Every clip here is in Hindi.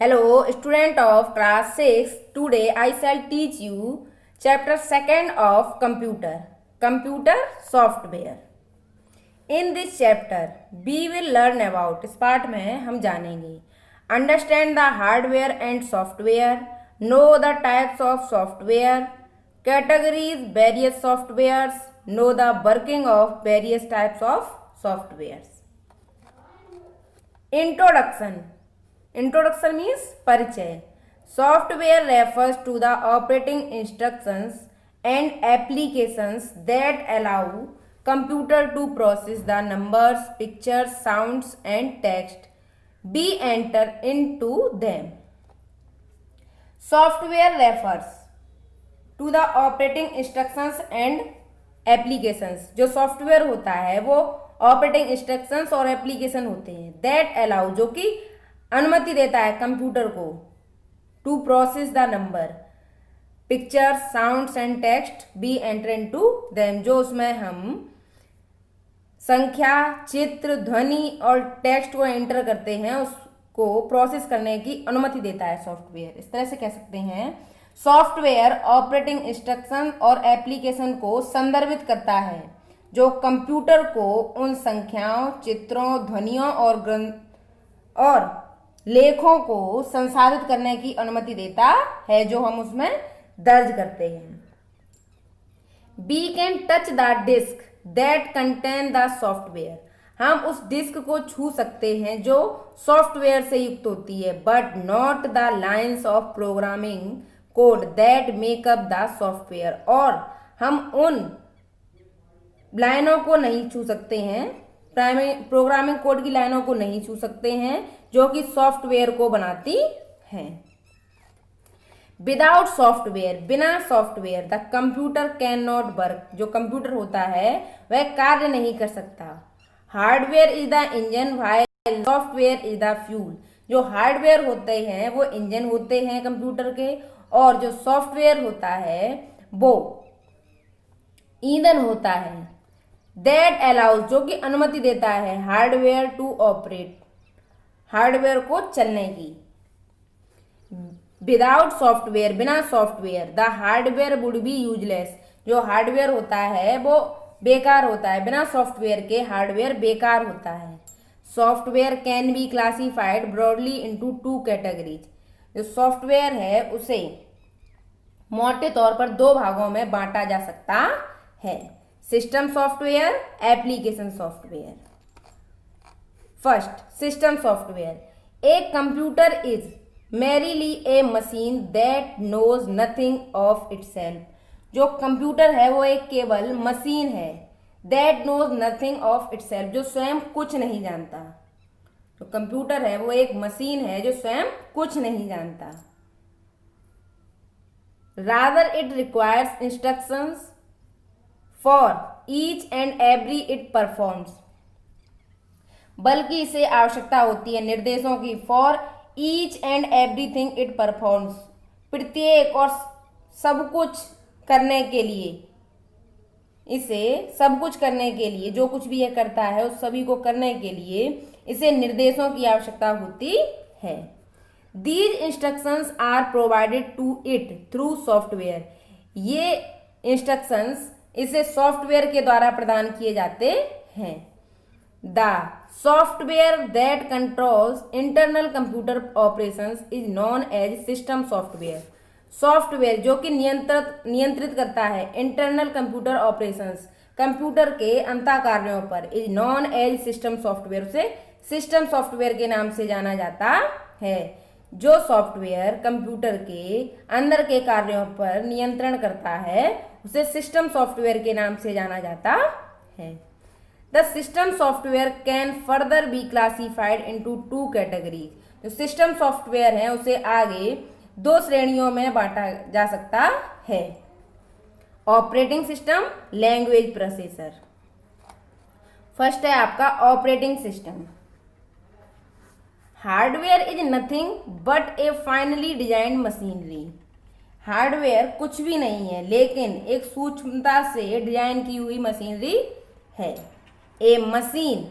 Hello, student of class 6. Today I shall teach you chapter 2nd of computer software. In this chapter, we will learn about, इस पाठ में हम जानेंगे understand the hardware and software, know the types of software, categories various softwares, know the working of various types of softwares. Introduction means परिचय. Software refers to the operating instructions and applications that allow computer to process the numbers, pictures, sounds and text be entered into them. Software refers to the operating instructions and applications. जो सॉफ्टवेयर होता है वो ऑपरेटिंग इंस्ट्रक्शंस और एप्लीकेशन होते हैं दैट अलाउ, जो कि अनुमति देता है कंप्यूटर को to process the number, pictures, sounds and text be enter into them, जो उसमें हम संख्या, चित्र, ध्वनि और टेक्स्ट को एंटर करते हैं उसको प्रोसेस करने की अनुमति देता है सॉफ्टवेयर. इस तरह से कह सकते हैं सॉफ्टवेयर ऑपरेटिंग इंस्ट्रक्शन और एप्लीकेशन को संदर्भित करता है जो कंप्यूटर को उन संख्याओं, चित्रों, ध्वनियों और लेखों को संसाधित करने की अनुमति देता है जो हम उसमें दर्ज करते हैं. We can touch the disk that contain the software. हम उस डिस्क को छू सकते हैं जो सॉफ्टवेयर से युक्त होती है, but not the lines of programming code that make up the software. और हम उन लाइनों को नहीं छू सकते हैं, प्रोग्रामिंग कोड की लाइनों को नहीं छू सकते हैं जो कि सॉफ्टवेयर को बनाती हैं. विदाउट सॉफ्टवेयर, बिना software the computer can not work. जो कंप्यूटर होता है वह कार्य नहीं कर सकता. Hardware is the engine while software is the fuel. जो हार्डवेयर होते हैं वो इंजन होते हैं कंप्यूटर के, और जो सॉफ्टवेयर होता है वो ईंधन होता है. दैट अलाउज, जो कि अनुमति देता है हार्डवेयर टू ऑपरेट, हार्डवेयर को चलने की. विदाउट सॉफ्टवेयर, बिना software the hardware would be useless. जो हार्डवेयर होता है वो बेकार होता है, बिना सॉफ्टवेयर के हार्डवेयर बेकार होता है. Software can be classified broadly into two categories. जो सॉफ्टवेयर है उसे मोटे तौर पर दो भागों में बांटा जा सकता है, system software, application software. First, system software. A computer is merely a machine that knows nothing of itself. जो कंप्यूटर है वो एक केवल मशीन है, that knows nothing of itself, जो स्वयं कुछ नहीं जानता. जो कंप्यूटर है वो एक मशीन है जो स्वयं कुछ नहीं जानता. Rather it requires instructions for each and every it performs. बल्कि इसे आवश्यकता होती है निर्देशों की, for each and everything it performs, प्रत्येक और सब कुछ करने के लिए. इसे सब कुछ करने के लिए, जो कुछ भी यह करता है उस सभी को करने के लिए इसे निर्देशों की आवश्यकता होती है. These instructions are provided to it through software. ये इंस्ट्रक्शंस इसे सॉफ्टवेयर के द्वारा प्रदान किए जाते हैं. The software that controls internal computer operations is known as system software. Software जो कि नियंत्रित करता है इंटरनल कंप्यूटर ऑपरेशंस, कंप्यूटर के अंतः कार्यों पर, is known as system software. उसे सिस्टम सॉफ्टवेयर के नाम से जाना जाता है. जो सॉफ्टवेयर कंप्यूटर के अंदर के कार्यों पर नियंत्रण करता है उसे सिस्टम सॉफ्टवेयर के नाम से जाना जाता है. The system software can further be classified into two categories. जो सिस्टम सॉफ्टवेयर है उसे आगे दो श्रेणियों में बांटा जा सकता है. Operating system, language processor. First है आपका operating system. Hardware is nothing but A finally designed machinery. Hardware कुछ भी नहीं है लेकिन एक सूक्ष्मता से डिजाइन की हुई मशीनरी है. A machine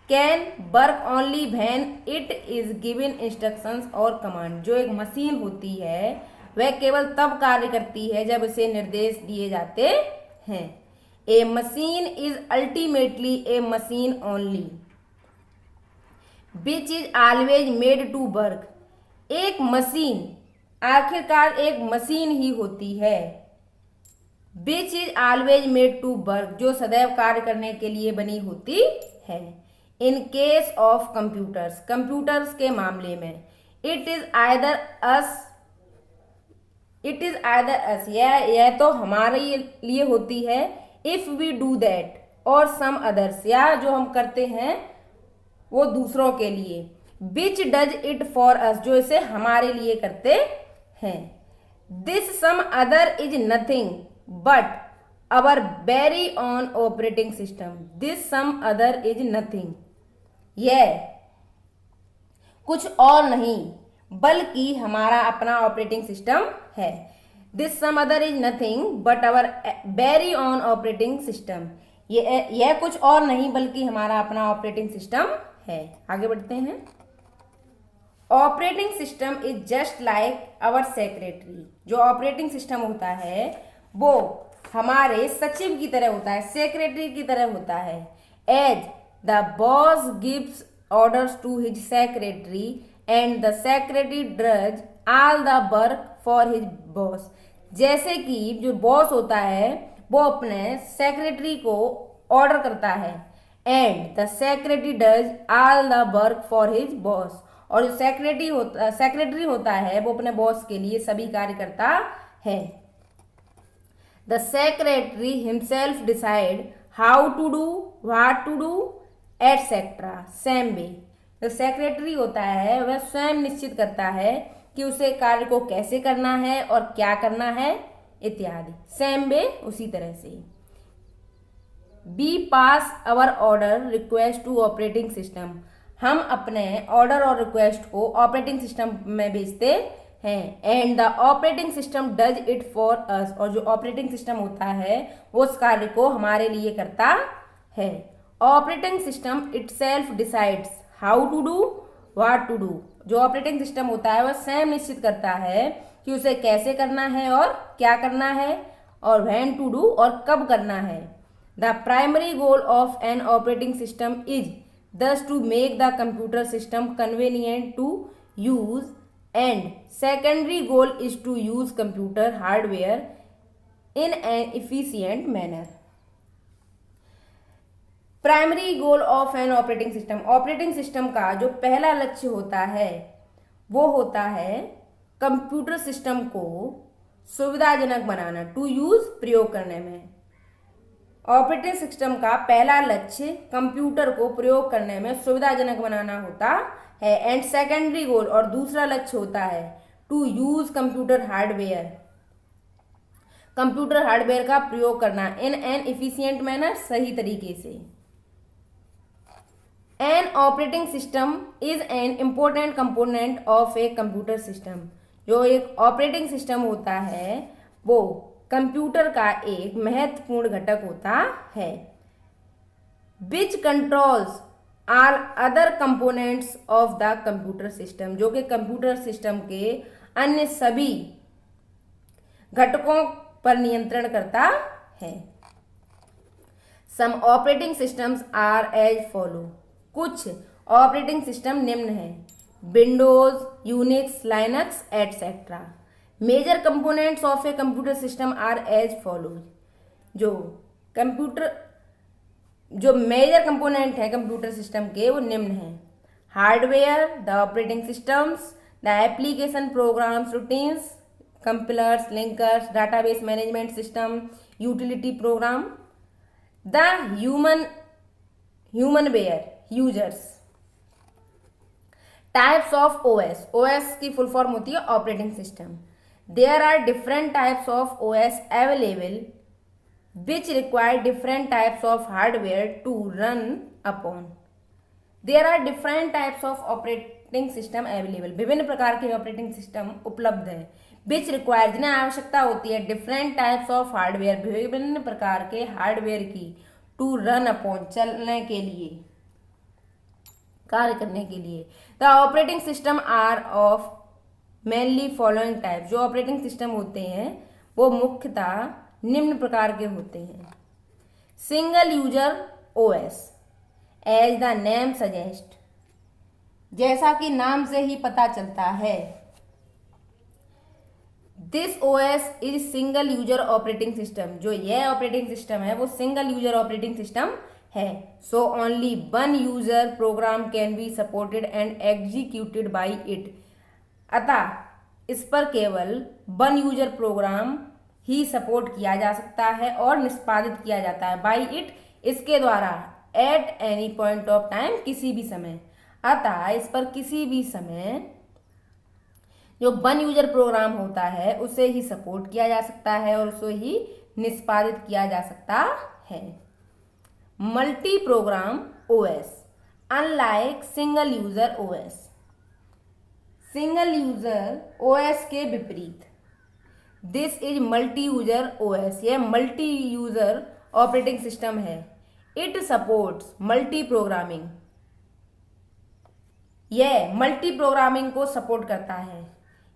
can work only when it is given instructions और कमांड। जो एक मशीन होती है वह केवल तब कार्य करती है जब उसे निर्देश दिए जाते हैं। A machine is ultimately a machine only which is always made to work. एक मशीन आखिरकार एक मशीन ही होती है। Which is always made to work, जो सदैव कार्य करने के लिए बनी होती है। In case of computers, computers के मामले में, इट इज आइदर अस, यह तो हमारे लिए होती है। इफ वी डू दैट और सम अदर्स, या जो हम करते हैं वो दूसरों के लिए। Which does it for us, जो इसे हमारे लिए करते हैं। This sum other is nothing but our very own operating system. This sum other is nothing, यह कुछ और नहीं बल्कि हमारा अपना ऑपरेटिंग सिस्टम है। This sum other is nothing but our very own operating system, यह कुछ और नहीं बल्कि हमारा अपना ऑपरेटिंग सिस्टम है। आगे बढ़ते हैं। Operating system is just like our secretary. जो ऑपरेटिंग सिस्टम होता है वो हमारे सचिव की तरह होता है, सेक्रेटरी की तरह होता है। As the boss gives orders to his secretary and the secretary does all the work for his boss. जैसे कि जो बॉस होता है वो अपने सेक्रेटरी को ऑर्डर करता है, and the secretary does all the work for his boss, और जो सेक्रेटरी होता है वो अपने बॉस के लिए सभी कार्य करता है। The secretary himself decide how to do, what to do, etcetera. Same way, जो सेक्रेटरी होता है वह स्वयं निश्चित करता है कि उसे कार्य को कैसे करना है और क्या करना है इत्यादि। सेम वे, उसी तरह से। We pass our order request to operating system. हम अपने ऑर्डर और रिक्वेस्ट को ऑपरेटिंग सिस्टम में भेजते हैं। And the operating system does it for अस, और जो ऑपरेटिंग सिस्टम होता है वो उस कार्य को हमारे लिए करता है। Operating system itself decides how to do, what to do. जो ऑपरेटिंग सिस्टम होता है वह स्वयं निश्चित करता है कि उसे कैसे करना है और क्या करना है, और व्हेन टू डू, और कब करना है। The primary goal of an operating system is thus to make the computer system convenient to use, and secondary goal is to use computer hardware in an efficient manner. Primary goal of an operating system, operating system का जो पहला लक्ष्य होता है वो होता है कंप्यूटर सिस्टम को सुविधाजनक बनाना, टू यूज, प्रयोग करने में। ऑपरेटिंग सिस्टम का पहला लक्ष्य कंप्यूटर को प्रयोग करने में सुविधाजनक बनाना होता है। एंड सेकेंडरी गोल, और दूसरा लक्ष्य होता है to use computer hardware, computer hardware का प्रयोग करना इन एन इफिशियंट मैनर, सही तरीके से। An operating system is an important component of a computer system. जो एक ऑपरेटिंग सिस्टम होता है वो कंप्यूटर का एक महत्वपूर्ण घटक होता है। Which controls are other components of the computer system, जो कि कंप्यूटर सिस्टम के अन्य सभी घटकों पर नियंत्रण करता है। Some operating systems are as follow. कुछ ऑपरेटिंग सिस्टम निम्न है: Windows, Unix, Linux, etcetera. Major components of a computer system are as follows. जो मेजर कंपोनेंट है कंप्यूटर सिस्टम के वो निम्न हैं: hardware, the operating systems, the application programs, routines, compilers, linkers, database management system, utility program, the human ware users. Types of OS, OS की फुल फॉर्म होती है operating system. There are different types of OS available which require different types of hardware to run upon. There are different types of operating system available. विभिन्न प्रकार के ऑपरेटिंग सिस्टम उपलब्ध है। which require, जिन्हें आवश्यकता होती है different types of hardware, विभिन्न प्रकार के हार्डवेयर की, to run upon, चलने के लिए। कार्य करने के लिए। The operating system are of mainly following type, जो ऑपरेटिंग सिस्टम होते हैं वो मुख्यतः निम्न प्रकार के होते हैं। Single user OS, as the name suggest, जैसा कि नाम से ही पता चलता है, this OS is single user operating system, जो यह ऑपरेटिंग सिस्टम है वो सिंगल यूजर ऑपरेटिंग सिस्टम है। So only one user program can be supported and executed by it, अतः इस पर केवल वन यूजर प्रोग्राम ही सपोर्ट किया जा सकता है और निष्पादित किया जाता है। बाई इट, इसके द्वारा, at any point of time, किसी भी समय, अतः इस पर किसी भी समय जो वन यूजर प्रोग्राम होता है उसे ही सपोर्ट किया जा सकता है और उसे ही निष्पादित किया जा सकता है। Multi programme OS, unlike single user OS, single user OS के विपरीत, this is multi user OS, यह मल्टी यूजर ऑपरेटिंग सिस्टम है। इट सपोर्ट्स मल्टी प्रोग्रामिंग, यह मल्टी प्रोग्रामिंग को सपोर्ट करता है।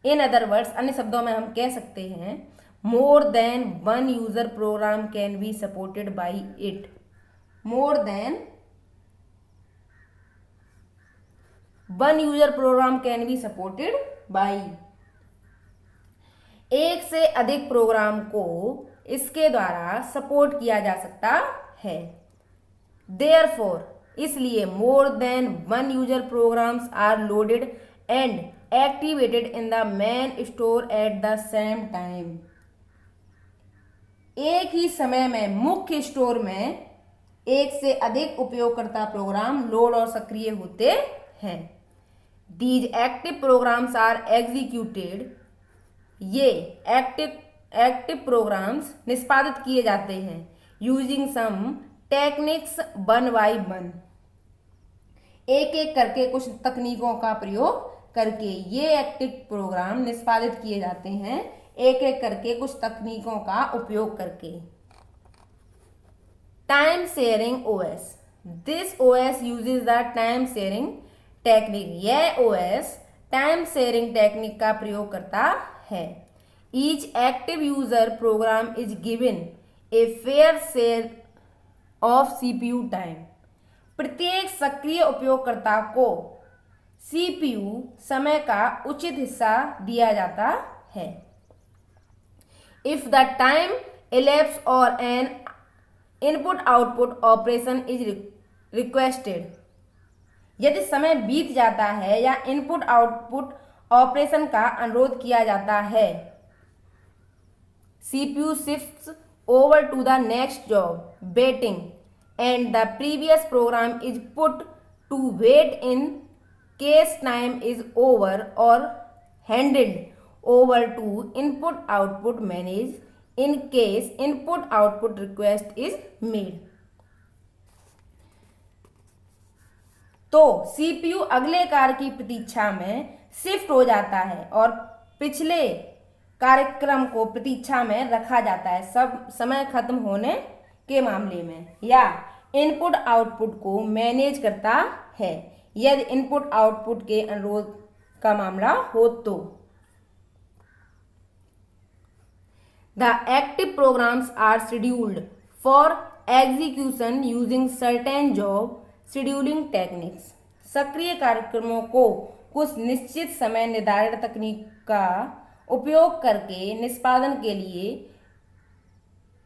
इन अदर वर्ड्स, अन्य शब्दों में हम कह सकते हैं, मोर than one user program can be supported by it, more than one user program can be supported by, एक से अधिक प्रोग्राम को इसके द्वारा सपोर्ट किया जा सकता है। देयरफॉर, इसलिए, more than one user programs are loaded and activated in the main store at the same time, एक ही समय में मुख्य स्टोर में एक से अधिक उपयोगकर्ता प्रोग्राम लोड और सक्रिय होते हैं। These active programs are executed, ये एक्टिव प्रोग्राम्स निष्पादित किए जाते हैं, using some techniques one by one, एक एक करके कुछ तकनीकों का प्रयोग करके ये एक्टिव प्रोग्राम निष्पादित किए जाते हैं, एक एक करके कुछ तकनीकों का उपयोग करके। Time sharing OS, this OS uses the time sharing technique, यह ओएस टाइम शेयरिंग टेक्निक का प्रयोग करता है। Each active user program is given a fair share of CPU time, प्रत्येक सक्रिय उपयोगकर्ता को सीपीयू समय का उचित हिस्सा दिया जाता है। इफ द टाइम elapse और N input output operation is requested, यदि समय बीत जाता है या इनपुट आउटपुट ऑपरेशन का अनुरोध किया जाता है, CPU shifts over to the next job waiting and the previous program is put to wait in case time is over or handed over to input output manage in case input output request is made। तो सीपीयू अगले कार्य की प्रतीक्षा में शिफ्ट हो जाता है और पिछले कार्यक्रम को प्रतीक्षा में रखा जाता है, सब समय खत्म होने के मामले में, या इनपुट आउटपुट को मैनेज करता है यदि इनपुट आउटपुट के अनुरोध का मामला हो तो। The active programs are scheduled for execution using certain job scheduling techniques, सक्रिय कार्यक्रमों को कुछ निश्चित समय निर्धारित तकनीक का उपयोग करके निष्पादन के लिए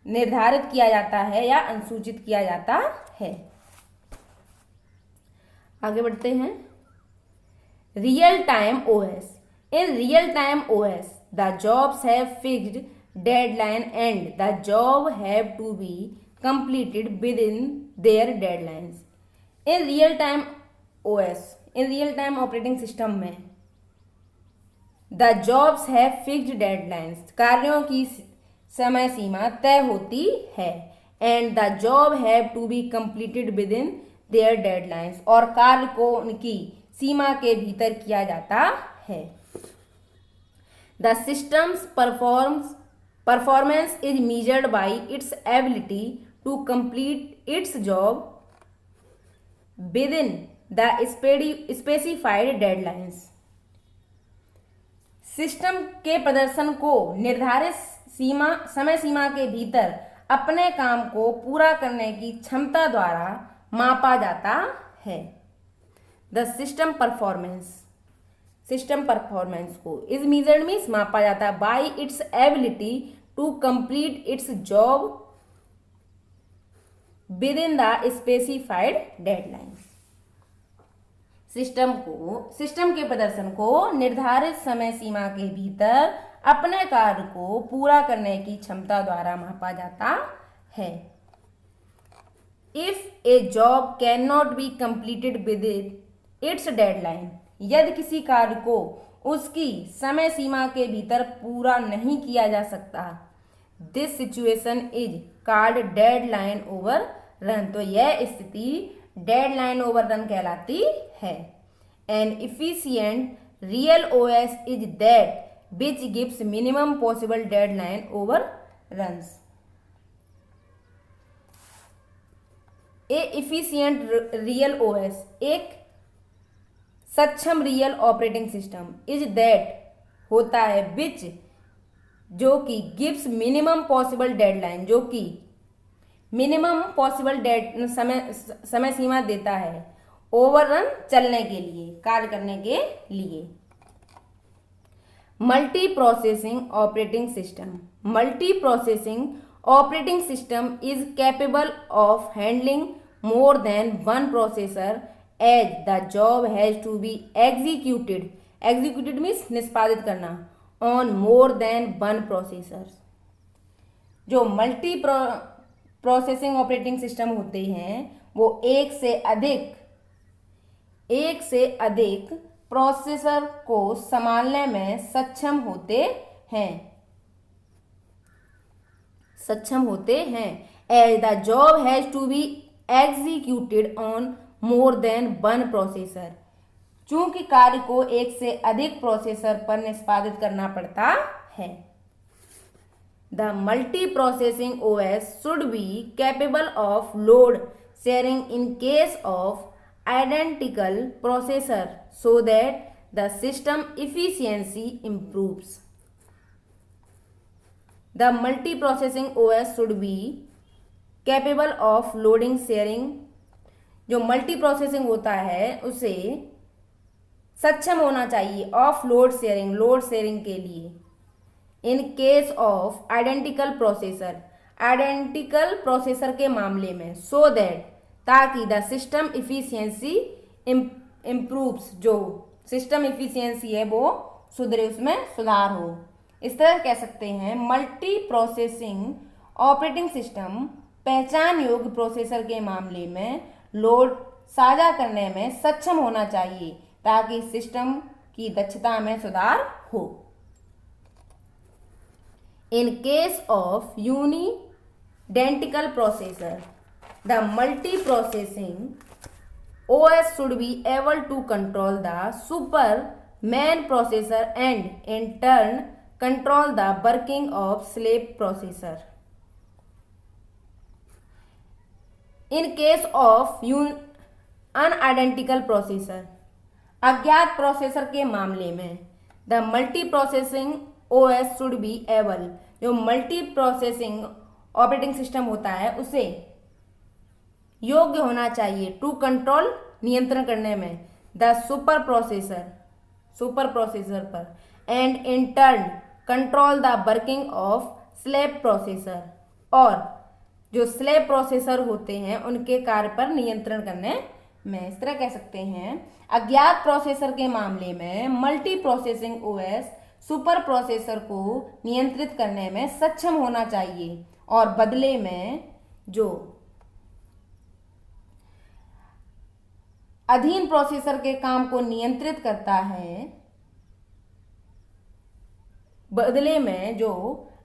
निर्धारित किया जाता है या अनुसूचित किया जाता है। आगे बढ़ते हैं। Real time OS, in real time OS the jobs have fixed deadline and the job have to be completed within their deadlines. In real time OS, in real time operating system में the jobs have fixed deadlines, कार्यों की समय सीमा तय होती है, and the job have to be completed within their deadlines, और कार्य को उनकी सीमा के भीतर किया जाता है। The system's performance is measured by its ability to complete its job within the specified deadlines. System के प्रदर्शन को निर्धारित समय सीमा के भीतर अपने काम को पूरा करने की क्षमता द्वारा मापा जाता है। द सिस्टम परफॉर्मेंस को इज मेजर्ड मीन्स मापा जाता है by its ability to complete its job within the specified deadlines. System के प्रदर्शन को निर्धारित समय सीमा के भीतर अपने कार्य को पूरा करने की क्षमता द्वारा मापा जाता है। If A job can not be completed with its deadline, यदि किसी कार्य को उसकी समय सीमा के भीतर पूरा नहीं किया जा सकता, this situation is called deadline overrun, तो यह स्थिति डेडलाइन ओवर रन कहलाती है। An efficient real OS is that which gives minimum possible deadline over runs। A efficient real OS एक सक्षम real operating system is that होता है which जो कि gives minimum possible deadline, जो कि मिनिमम पॉसिबल समय सीमा देता है ओवररन चलने के लिए, कार्य करने के लिए। Multiprocessing operating system is capable of handling more than one processor as the job has to be executed means निष्पादित करना on more than one processor. जो मल्टी प्रोसेसिंग ऑपरेटिंग सिस्टम होते हैं वो एक से अधिक प्रोसेसर को संभालने में सक्षम होते हैं as the job has to be executed on more than one processor, चूंकि कार्य को एक से अधिक प्रोसेसर पर निष्पादित करना पड़ता है। The multi processing OS should be capable of load sharing in case of identical processor so that the system efficiency improves। The multiprocessing OS should be capable of loading sharing। जो मल्टीप्रोसेसिंग होता है उसे सक्षम होना चाहिए ऑफ लोड शेयरिंग के लिए इन केस ऑफ आइडेंटिकल प्रोसेसर के मामले में, सो दैट ताकि द सिस्टम इफिशियंसी इम्प्रूव्स, जो सिस्टम इफिशियंसी है वो सुधरे, उसमें सुधार हो। इस तरह कह सकते हैं मल्टी प्रोसेसिंग ऑपरेटिंग सिस्टम पहचान योग्य प्रोसेसर के मामले में लोड साझा करने में सक्षम होना चाहिए ताकि सिस्टम की दक्षता में सुधार हो। In case of unidentical processor the multiprocessing OS should be able to control the super main processor and in turn control the working of slave processor। In case of unidentical processor, अज्ञात प्रोसेसर के मामले में the multiprocessing OS should be able, जो मल्टीप्रोसेसिंग ऑपरेटिंग सिस्टम होता है उसे योग्य होना चाहिए टू कंट्रोल नियंत्रण करने में द सुपर प्रोसेसर पर and in turn control the working of slave processor, और जो स्लेव प्रोसेसर होते हैं उनके कार्य पर नियंत्रण करने में। इस तरह कह सकते हैं अज्ञात प्रोसेसर के मामले में multi processing OS super processor को नियंत्रित करने में सक्षम होना चाहिए और बदले में जो अधीन प्रोसेसर के काम को नियंत्रित करता है, बदले में जो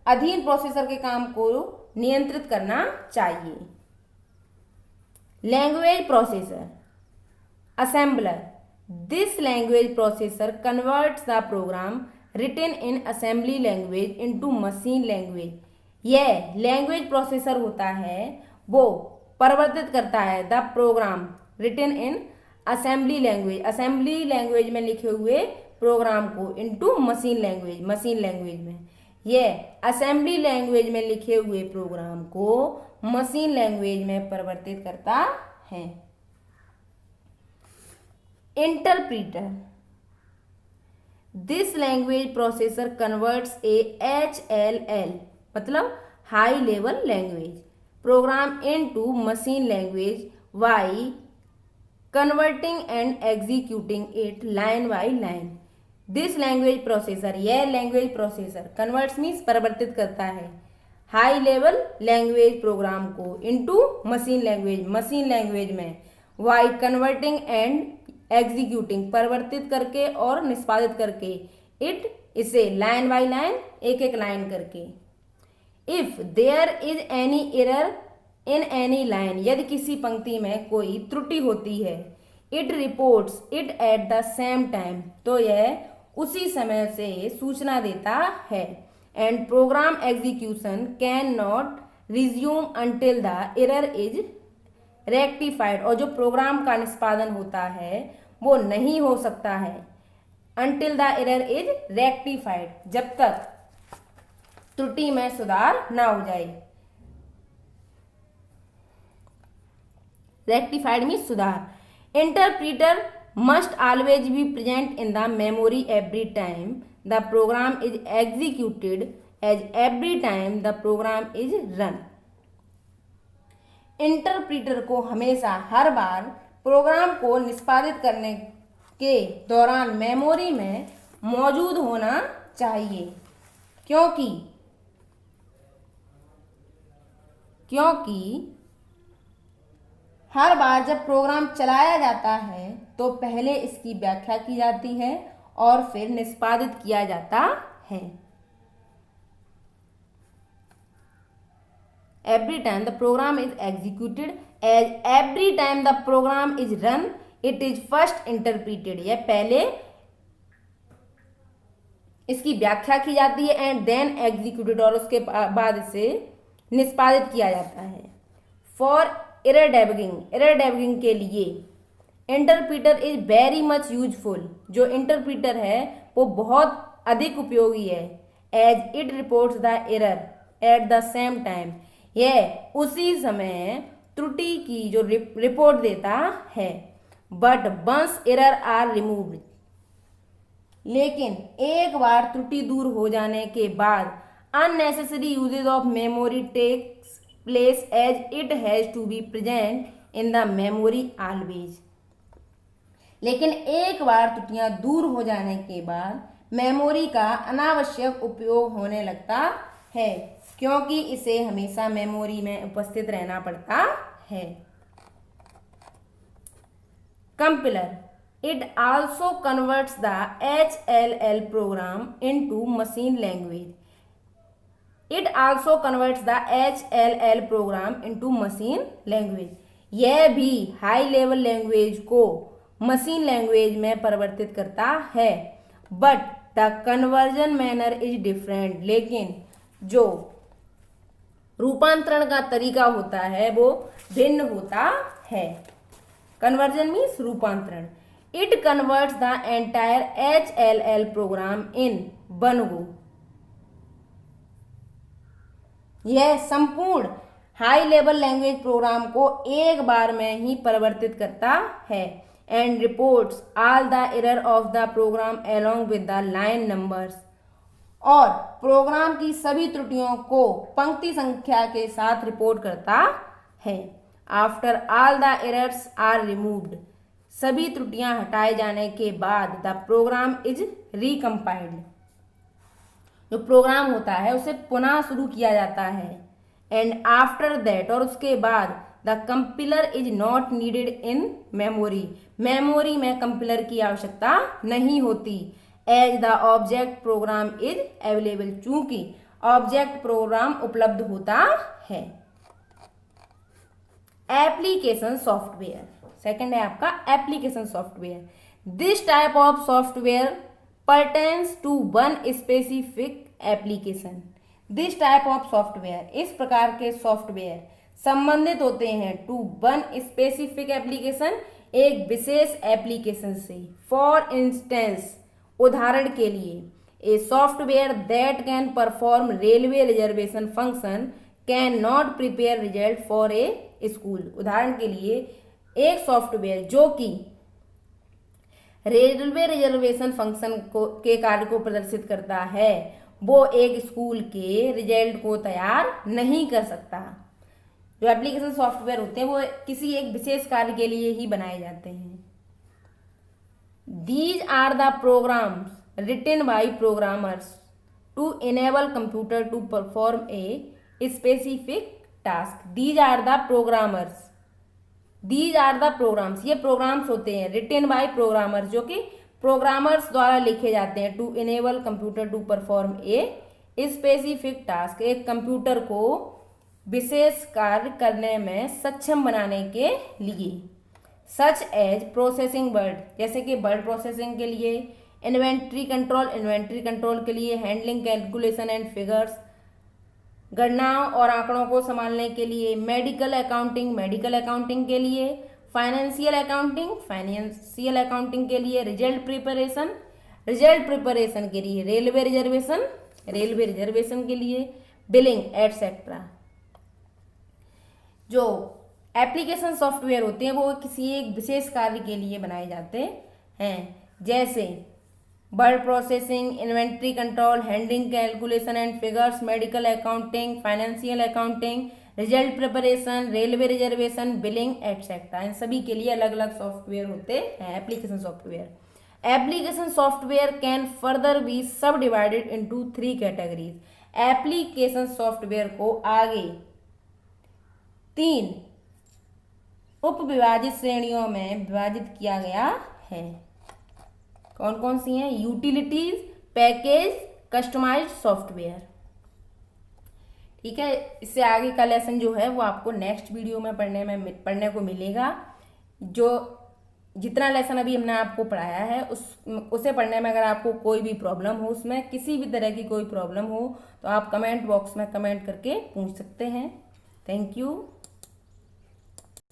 अधीन प्रोसेसर के काम को नियंत्रित करना चाहिए। Language processor assembler, this language processor converts the program written in assembly language into machine language। यह लैंग्वेज प्रोसेसर होता है वो परिवर्तित करता है the program written in assembly language में लिखे हुए प्रोग्राम को इनटू मशीन लैंग्वेज में, ये असेंबली लैंग्वेज में लिखे हुए प्रोग्राम को मशीन लैंग्वेज में परिवर्तित करता है। Interpreter, this language processor converts A HLL मतलब high level language program into machine language by converting and executing it line by line. This language processor, यह लैंग्वेज प्रोसेसर, कन्वर्ट्स मीन्स परिवर्तित करता है हाई लेवल लैंग्वेज प्रोग्राम को इनटू मशीन लैंग्वेज में बाय कन्वर्टिंग एंड एग्जीक्यूटिंग परिवर्तित करके और निष्पादित करके इट इसे लाइन बाय लाइन एक एक लाइन करके। If there is any error in any line, यदि किसी पंक्ति में कोई त्रुटि होती है, it reports it at the same time, तो यह उसी समय से सूचना देता है। And program execution cannot resume until the error is rectified, और जो प्रोग्राम का निष्पादन होता है वो नहीं हो सकता है until the error is rectified, जब तक त्रुटि में सुधार ना हो जाए। रेक्टिफाइड मीन्स सुधार। Interpreter must always be present in the memory every time the program is executed as every time the program is run. Interpreter को हमेशा हर बार प्रोग्राम को निष्पादित करने के दौरान मेमोरी में मौजूद होना चाहिए, क्योंकि हर बार जब प्रोग्राम चलाया जाता है तो पहले इसकी व्याख्या की जाती है और फिर निष्पादित किया जाता है। Every time the program is executed as every time the program is run it is first interpreted, यह पहले इसकी व्याख्या की जाती है एंड देन एग्जीक्यूटेड, और उसके बाद इसे निष्पादित किया जाता है। फॉर एरर डेबगिंग के लिए interpreter is very much useful, जो इंटरप्रीटर है वो बहुत अधिक उपयोगी है। As it reports the error at the same time, यह उसी समय त्रुटि की जो रिपोर्ट देता है। But once error are removed, लेकिन एक बार त्रुटि दूर हो जाने के बाद unnecessary usage of memory takes place as it has to be present in the memory always. लेकिन एक बार त्रुटियां दूर हो जाने के बाद मेमोरी का अनावश्यक उपयोग होने लगता है, क्योंकि इसे हमेशा मेमोरी में उपस्थित रहना पड़ता है। Compiler, it also converts the HLL program into machine language. It also converts the HLL program into machine language. यह भी हाई लेवल लैंग्वेज को मशीन लैंग्वेज में परिवर्तित करता है, but the conversion manner is different, लेकिन जो रूपांतरण का तरीका होता है वो भिन्न होता है। कन्वर्जन मीन्स रूपांतरण। It converts the entire HLL program in one go. यह संपूर्ण हाई लेवल लैंग्वेज प्रोग्राम को एक बार में ही परिवर्तित करता है and reports all the error of the program along with the line numbers, और प्रोग्राम की सभी त्रुटियों को पंक्ति संख्या के साथ रिपोर्ट करता है। After all the errors are removed, सभी त्रुटियां हटाए जाने के बाद द प्रोग्राम इज रिकम्पाइल्ड, जो प्रोग्राम होता है उसे पुनः शुरू किया जाता है। एंड आफ्टर दैट, और उसके बाद the compiler is not needed in memory, memory में कंपाइलर की आवश्यकता नहीं होती। As the object program is available, चूंकि ऑब्जेक्ट प्रोग्राम उपलब्ध होता है। एप्लीकेशन सॉफ्टवेयर, सेकंड है आपका application software. This type of software pertains to one specific application. This type of software, इस प्रकार के सॉफ्टवेयर संबंधित होते हैं टू वन स्पेसिफिक एप्लीकेशन, एक विशेष एप्लीकेशन से। फॉर इंस्टेंस, उदाहरण के लिए, a software that can perform railway reservation function can not prepare result for a school. उदाहरण के लिए एक सॉफ्टवेयर जो कि रेलवे रिजर्वेशन फंक्शन के कार्य को प्रदर्शित करता है, वो एक स्कूल के रिजल्ट को तैयार नहीं कर सकता। जो एप्लीकेशन सॉफ्टवेयर होते हैं वो किसी एक विशेष कार्य के लिए ही बनाए जाते हैं। These are the programs written by programmers to enable computer to perform a specific task. These are the programmers. These are the programs. ये programs होते हैं written by programmers, जो कि प्रोग्रामर्स द्वारा लिखे जाते हैं। to enable computer to perform a specific task, एक कंप्यूटर को विशेष कार्य करने में सक्षम बनाने के लिए। सच एज प्रोसेसिंग वर्ड, जैसे कि वर्ड प्रोसेसिंग के लिए, इन्वेंट्री कंट्रोल के लिए, हैंडलिंग कैलकुलेशन एंड फिगर्स, गणनाओं और आंकड़ों को संभालने के लिए, मेडिकल अकाउंटिंग के लिए, फाइनेंशियल अकाउंटिंग के लिए, रिजल्ट प्रिपरेशन के लिए, रेलवे रिजर्वेशन के लिए, बिलिंग एटसेट्रा। जो एप्लीकेशन सॉफ्टवेयर होते हैं वो किसी एक विशेष कार्य के लिए बनाए जाते हैं, जैसे word processing, inventory control, handling calculation and figures, medical accounting, financial accounting, result preparation, railway reservation, billing etcetera. इन सभी के लिए अलग अलग सॉफ्टवेयर होते हैं application software. Application software can further be subdivided into 3 categories. Application software को आगे 3 उप विभाजित श्रेणियों में विभाजित किया गया है। कौन कौन सी हैं? Utilities, package, customized software. ठीक है, इससे आगे का लेसन जो है वो आपको नेक्स्ट वीडियो में पढ़ने को मिलेगा। जो जितना लेसन अभी हमने आपको पढ़ाया है उसे पढ़ने में अगर आपको कोई भी प्रॉब्लम हो, उसमें किसी भी तरह की कोई प्रॉब्लम हो, तो आप कमेंट बॉक्स में कमेंट करके पूछ सकते हैं। Thank you.